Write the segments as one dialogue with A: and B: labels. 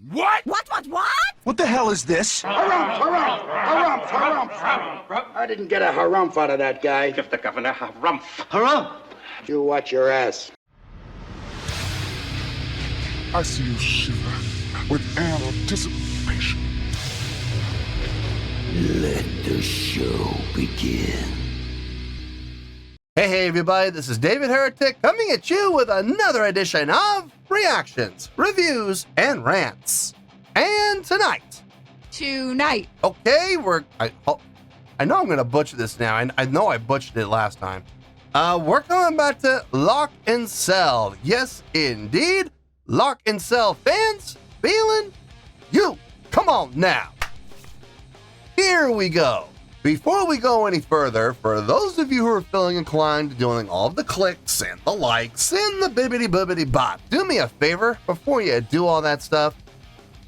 A: What?
B: What?
C: What the hell is this?
D: Harumph. I didn't get a harumph out of that guy.
A: Give the governor harumph.
C: Harumph!
D: You watch your ass.
E: I see you shiver with anticipation.
F: Let the show begin.
G: Hey everybody, this is David Heretic coming at you with another edition of Reactions, Reviews, and Rants. And tonight, okay, I know I'm gonna butcher this now, and I know I butchered it last time. We're coming back to Lock and Sell. Yes, indeed, Lock and Sell fans, feeling you. Come on now. Here we go. Before we go any further, for those of you who are feeling inclined to doing all of the clicks and the likes and the bibbity bop, do me a favor before you do all that stuff.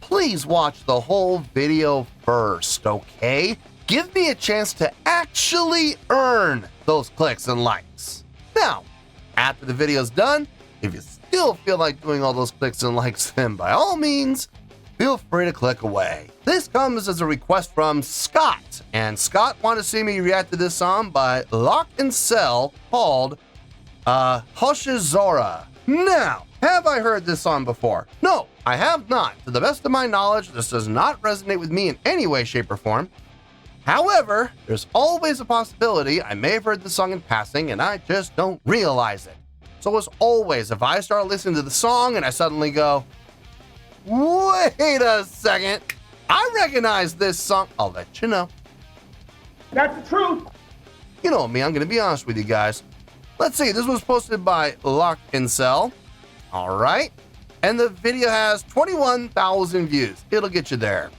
G: Please watch the whole video first, okay? Give me a chance to actually earn those clicks and likes. Now, after the video's done, if you still feel like doing all those clicks and likes, then by all means, feel free to click away. This comes as a request from Scott, and Scott wanted to see me react to this song by Lock and Sell called Hoshizora. Now, have I heard this song before? No, I have not. To the best of my knowledge, this does not resonate with me in any way, shape, or form. However, there's always a possibility I may have heard the song in passing and I just don't realize it. So as always, if I start listening to the song and I suddenly go, wait a second, I recognize this song, I'll let you know.
A: That's the truth.
G: You know me, I'm gonna be honest with you guys. Let's see, this was posted by Lock and Sell. All right. And the video has 21,000 views. It'll get you there.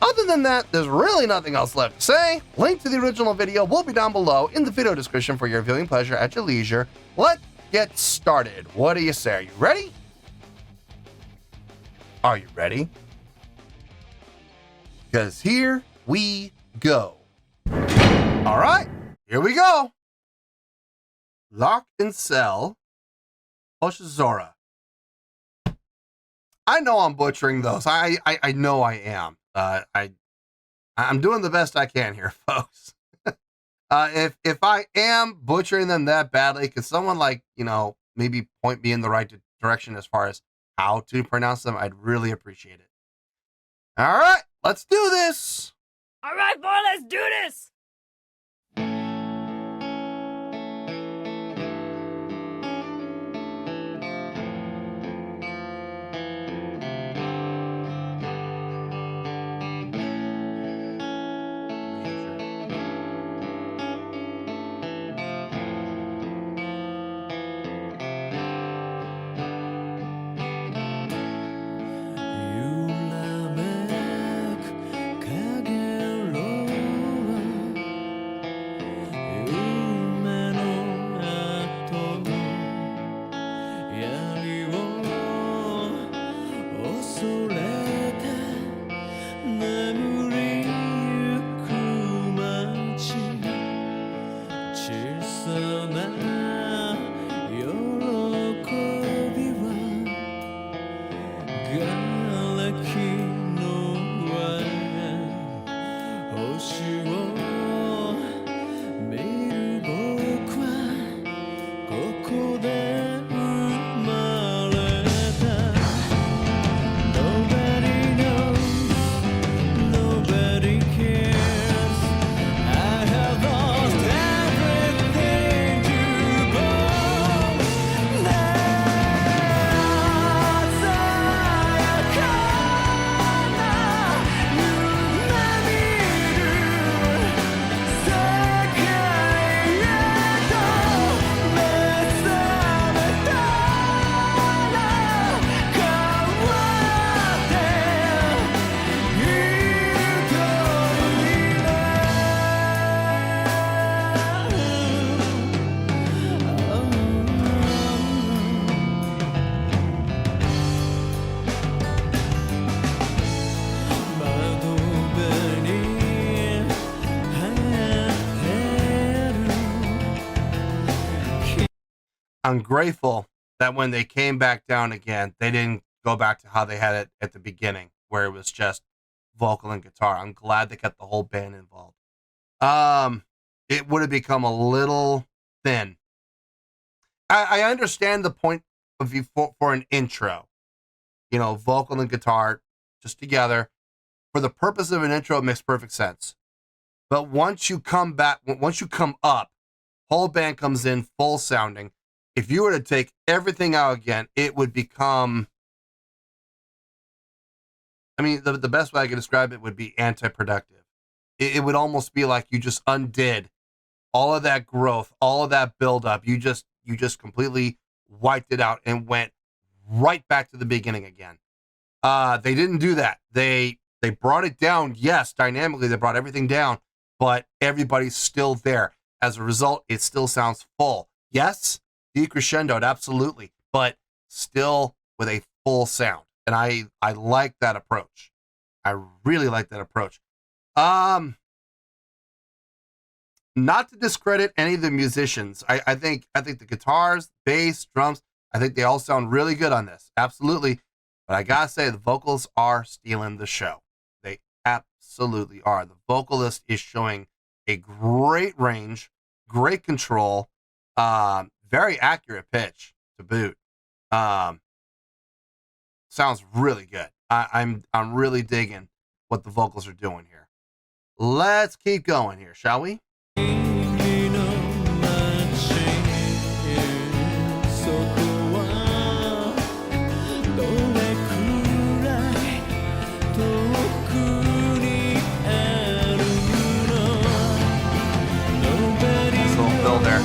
G: Other than that, there's really nothing else left to say. Link to the original video will be down below in the video description for your viewing pleasure at your leisure. Let's get started. What do you say? Are you ready? Are you ready? Because here we go. All right, here we go. Lock and Sell, Hoshizora. I know I'm butchering those. I know I am. I'm doing the best I can here, folks. If I am butchering them that badly, could someone maybe point me in the right direction as far as how to pronounce them? I'd really appreciate it. All right, let's do this.
B: All right, boy, let's do this.
G: I'm grateful that when they came back down again, they didn't go back to how they had it at the beginning, where it was just vocal and guitar. I'm glad they kept the whole band involved. It would have become a little thin. I understand the point of view for an intro. You know, vocal and guitar just together. For the purpose of an intro, it makes perfect sense. But once you come up, whole band comes in full sounding. If you were to take everything out again, it would become, I mean, the best way I could describe it would be anti-productive. It would almost be like you just undid all of that growth, all of that buildup. You just completely wiped it out and went right back to the beginning again. They didn't do that. They brought it down. Yes, dynamically, they brought everything down, but everybody's still there. As a result, it still sounds full. Yes, decrescendoed, absolutely, but still with a full sound. And I like that approach. I really like that approach. Not to discredit any of the musicians. I think the guitars, bass, drums, I think they all sound really good on this. Absolutely. But I gotta say, the vocals are stealing the show. They absolutely are. The vocalist is showing a great range, great control, very accurate pitch to boot. Sounds really good. I'm really digging what the vocals are doing here. Let's keep going here, shall we? There.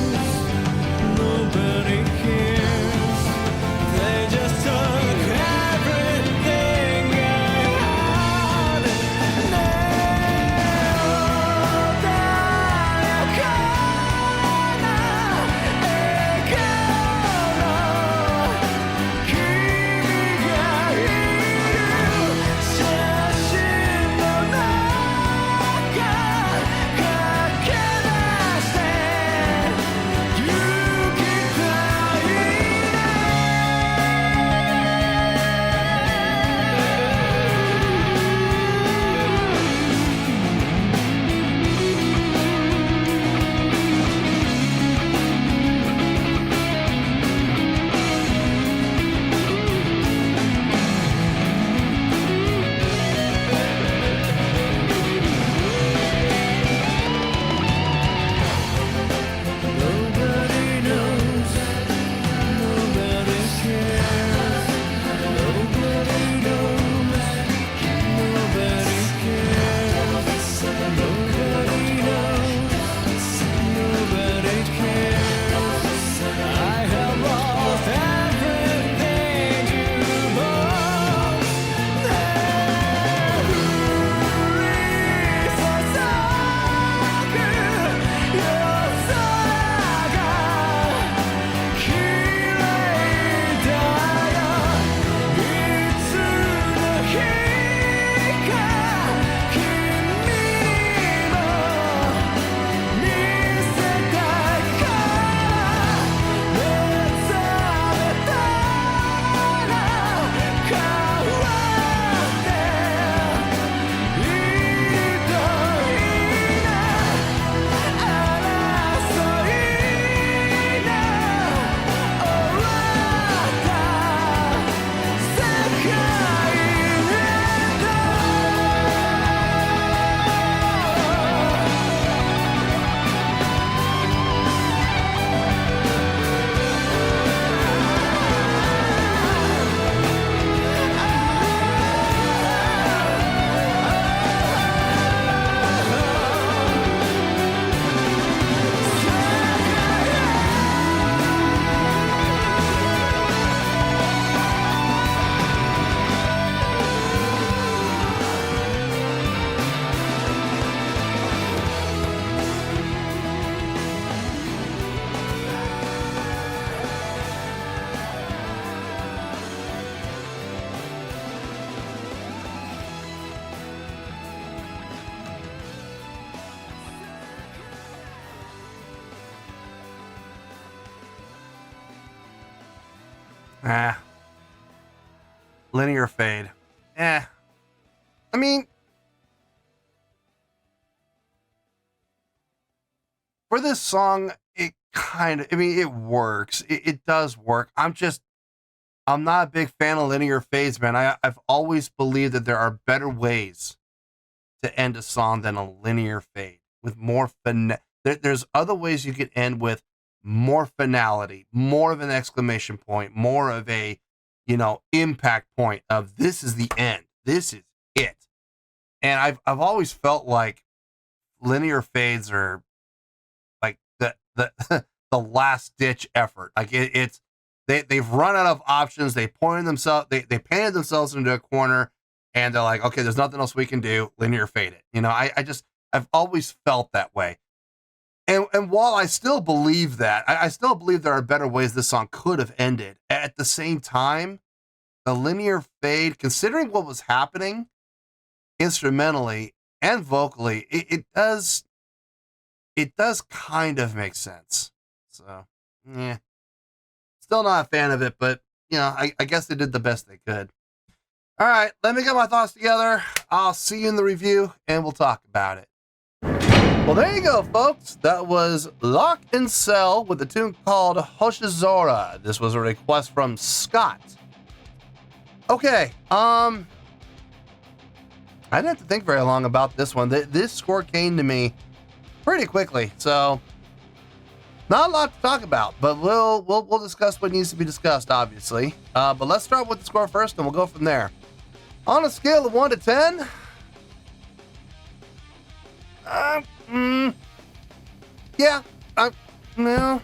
G: Linear fade. I mean, for this song, it kind of, I mean, it works. It does work. I'm not a big fan of linear fades, man. I've always believed that there are better ways to end a song than a linear fade with more there's other ways you could end with more finality, more of an exclamation point, more of a, impact point of this is the end. This is it. And I've always felt like linear fades are like the the last ditch effort. Like they've run out of options. They painted themselves into a corner, and they're like, okay, there's nothing else we can do. Linear fade it. I've always felt that way. And while I still believe that, I still believe there are better ways this song could have ended. At the same time, the linear fade, considering what was happening instrumentally and vocally, it does kind of make sense. So, yeah. Still not a fan of it, but, I guess they did the best they could. All right, let me get my thoughts together. I'll see you in the review, and we'll talk about it. Well, there you go, folks. That was Lock and Cell with a tune called Hoshizora. This was a request from Scott. Okay, I didn't have to think very long about this one. This score came to me pretty quickly, so not a lot to talk about, but we'll discuss what needs to be discussed, obviously. But let's start with the score first, and we'll go from there. On a scale of 1 to 10, no.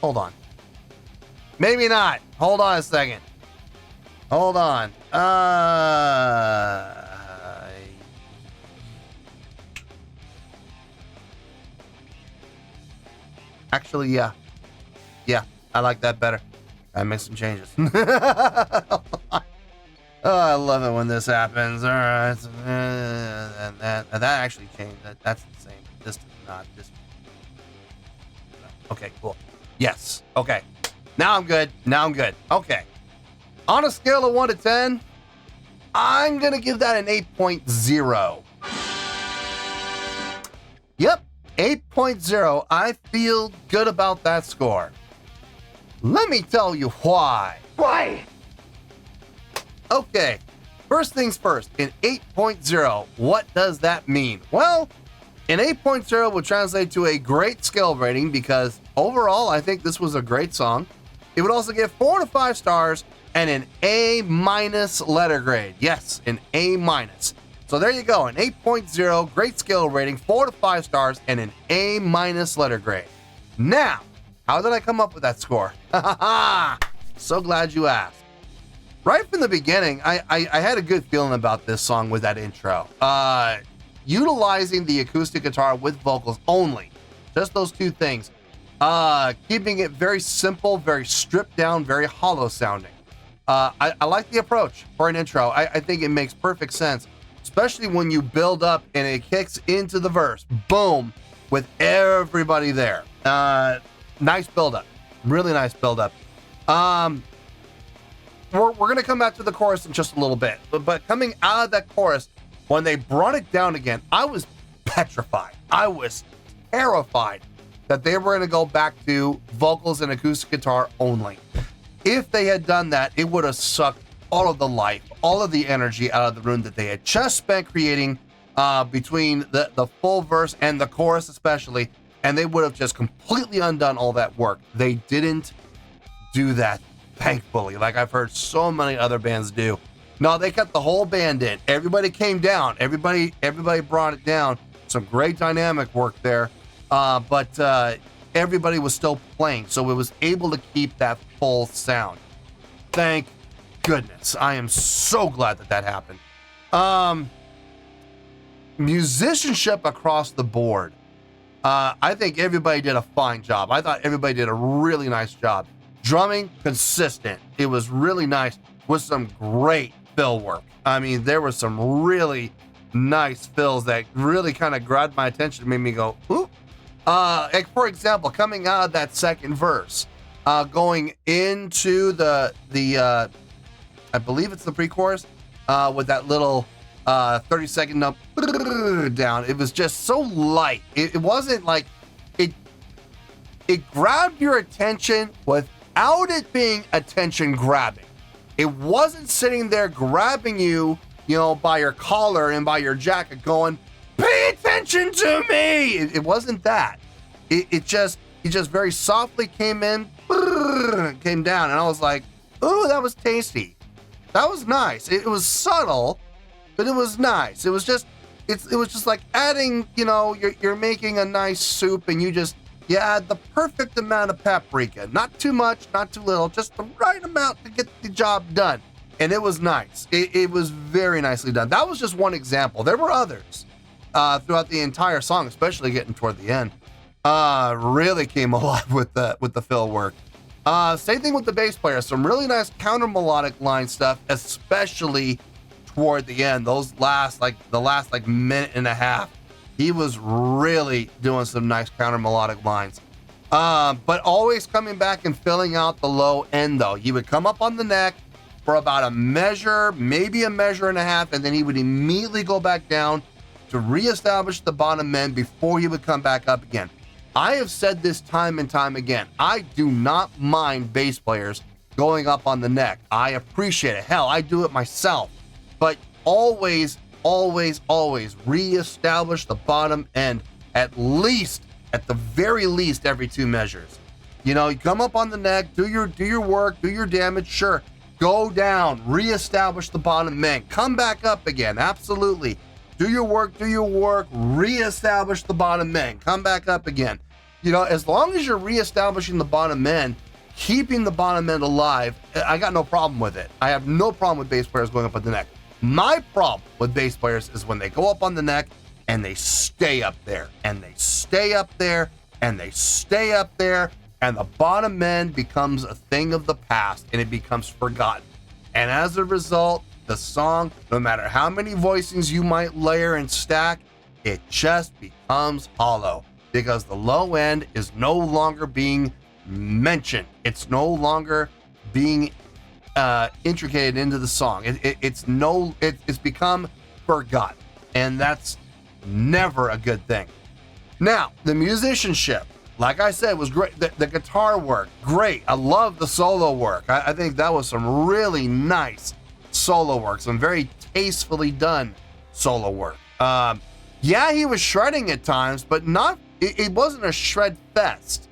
G: Hold on. Maybe not. Hold on a second. Hold on. Actually, yeah. Yeah, I like that better. I make some changes. Oh, I love it when this happens. All right. And that actually changed. That's the same. This does not. This. Okay, cool. Yes. Okay. Now I'm good. Okay. On a scale of 1 to 10, I'm going to give that an 8.0. Yep. 8.0. I feel good about that score. Let me tell you why.
A: Why?
G: Okay, first things first, in 8.0, what does that mean? Well, an 8.0 would translate to a great skill rating because overall, I think this was a great song. It would also get 4 to 5 stars and an A- letter grade. Yes, an A-. So there you go, an 8.0, great skill rating, 4 to 5 stars, and an A- letter grade. Now, how did I come up with that score? So glad you asked. Right from the beginning, I had a good feeling about this song with that intro. Utilizing the acoustic guitar with vocals only. Just those two things. Keeping it very simple, very stripped down, very hollow sounding. I like the approach for an intro. I think it makes perfect sense, especially when you build up and it kicks into the verse. Boom, with everybody there. Nice build-up. Really nice build-up. We're going to come back to the chorus in just a little bit. But coming out of that chorus, when they brought it down again, I was petrified. I was terrified that they were going to go back to vocals and acoustic guitar only. If they had done that, it would have sucked all of the life, all of the energy out of the room that they had just spent creating between the full verse and the chorus especially, and they would have just completely undone all that work. They didn't do that. Thankfully, like I've heard so many other bands do. No, they kept the whole band in. Everybody came down. Everybody brought it down. Some great dynamic work there. But everybody was still playing, so it was able to keep that full sound. Thank goodness. I am so glad that happened. Musicianship across the board. I think everybody did a fine job. I thought everybody did a really nice job. Drumming, consistent. It was really nice with some great fill work. I mean, there were some really nice fills that really kind of grabbed my attention and made me go, ooh. Like for example, coming out of that second verse, going into the I believe it's the pre-chorus, with that little 30-second up down. It was just so light. It wasn't like it grabbed your attention without it being attention grabbing. It wasn't sitting there grabbing you, by your collar and by your jacket going, pay attention to me. It wasn't that. He just very softly came in, came down, and I was like, ooh, that was tasty. That was nice. It was subtle, but it was nice. It was just like adding, you're making a nice soup and you add the perfect amount of paprika. Not too much, not too little, just the right amount to get the job done. And it was nice. It was very nicely done. That was just one example. There were others throughout the entire song, especially getting toward the end. Really came alive with the fill work. Same thing with the bass player. Some really nice counter melodic line stuff, especially toward the end. The last minute and a half. He was really doing some nice counter melodic lines. But always coming back and filling out the low end though. He would come up on the neck for about a measure, maybe a measure and a half, and then he would immediately go back down to reestablish the bottom end before he would come back up again. I have said this time and time again. I do not mind bass players going up on the neck. I appreciate it. Hell, I do it myself. But always reestablish the bottom end at the very least every 2 measures. You come up on the neck, do your work, do your damage, sure. Go down, reestablish the bottom end, come back up again, absolutely. Do your work, reestablish the bottom end, come back up again. As long as you're reestablishing the bottom end, keeping the bottom end alive, I got no problem with it. I have no problem with bass players going up on the neck. My problem with bass players is when they go up on the neck and they stay up there, and they stay up there, and they stay up there, and the bottom end becomes a thing of the past, and it becomes forgotten. And as a result, the song, no matter how many voicings you might layer and stack, it just becomes hollow because the low end is no longer being mentioned. It's no longer being intricated into the song. It's become forgotten, and that's never a good thing. Now, the musicianship, like I said, was great. The guitar work, great. I love the solo work. I think that was some really nice solo work, some very tastefully done solo work. Yeah, he was shredding at times, but not. It wasn't a shred fest.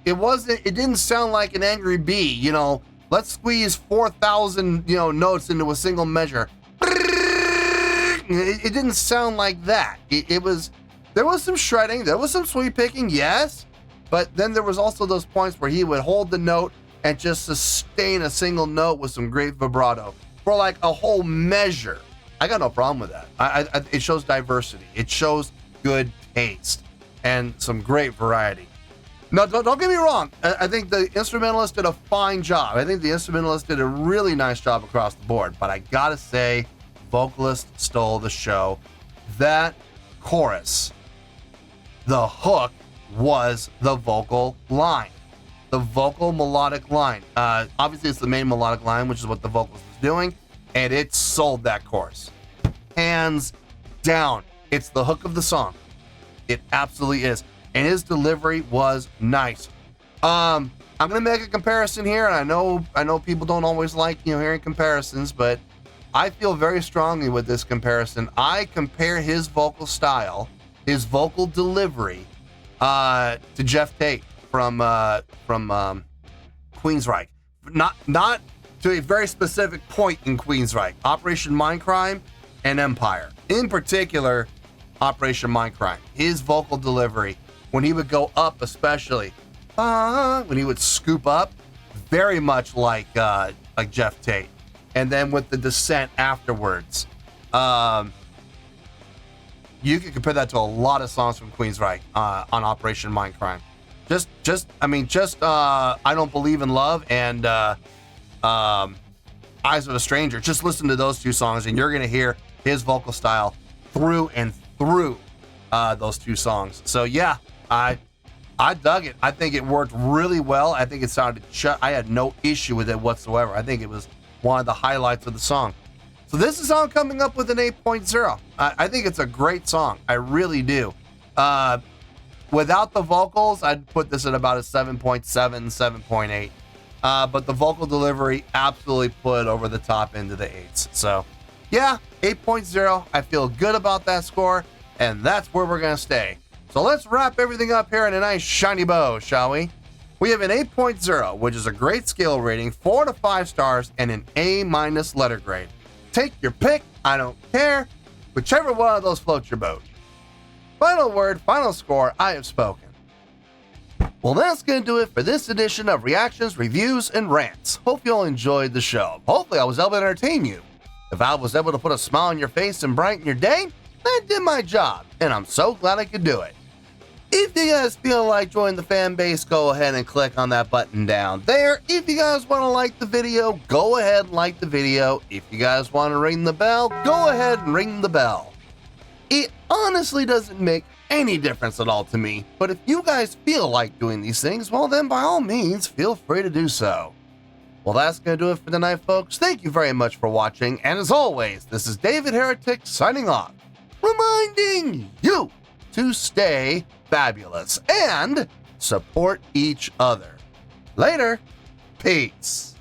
G: It didn't sound like an angry bee. Let's squeeze 4,000 notes into a single measure. It didn't sound like that. There was some shredding, there was some sweep picking, yes, but then there was also those points where he would hold the note and just sustain a single note with some great vibrato for like a whole measure. I got no problem with that. It shows diversity. It shows good taste and some great variety. No, don't get me wrong. I think the instrumentalist did a fine job. I think the instrumentalist did a really nice job across the board. But I gotta say, vocalist stole the show. That chorus, the hook was the vocal line, the vocal melodic line. Obviously, it's the main melodic line, which is what the vocalist was doing, and it sold that chorus. Hands down. It's the hook of the song. It absolutely is. And his delivery was nice. I'm gonna make a comparison here, and I know people don't always like hearing comparisons, but I feel very strongly with this comparison. I compare his vocal style, his vocal delivery, to Jeff Tate from Queensryche. Not to a very specific point in Queensryche. Operation Mindcrime and Empire. In particular, Operation Mindcrime. His vocal delivery, when he would go up, especially when he would scoop up, very much like Jeff Tate. And then with the descent afterwards, you could compare that to a lot of songs from Queensryche on Operation Mindcrime. I Don't Believe in Love and Eyes of a Stranger. Just listen to those two songs, and you're gonna hear his vocal style through and through those two songs. So yeah, I dug it. I think it worked really well. I think it sounded I had no issue with it whatsoever. I think it was one of the highlights of the song. So this is how I'm coming up with an 8.0. I think it's a great song. I really do. Without the vocals, I'd put this at about a 7.7, 7.8. But the vocal delivery absolutely put it over the top into the 8s. So yeah, 8.0. I feel good about that score, and that's where we're going to stay. So let's wrap everything up here in a nice shiny bow, shall we? We have an 8.0, which is a great scale rating, 4 to 5 stars, and an A- letter grade. Take your pick, I don't care. Whichever one of those floats your boat. Final word, final score, I have spoken. Well, that's going to do it for this edition of Reactions, Reviews, and Rants. Hope you all enjoyed the show. Hopefully I was able to entertain you. If I was able to put a smile on your face and brighten your day, that did my job, and I'm so glad I could do it. If you guys feel like joining the fan base, go ahead and click on that button down there. If you guys want to like the video, go ahead and like the video. If you guys want to ring the bell, go ahead and ring the bell. It honestly doesn't make any difference at all to me, but if you guys feel like doing these things, well then by all means, feel free to do so. Well, that's going to do it for tonight, folks. Thank you very much for watching, and as always, this is David Heretic signing off, reminding you to stay fabulous and support each other. Later. Peace.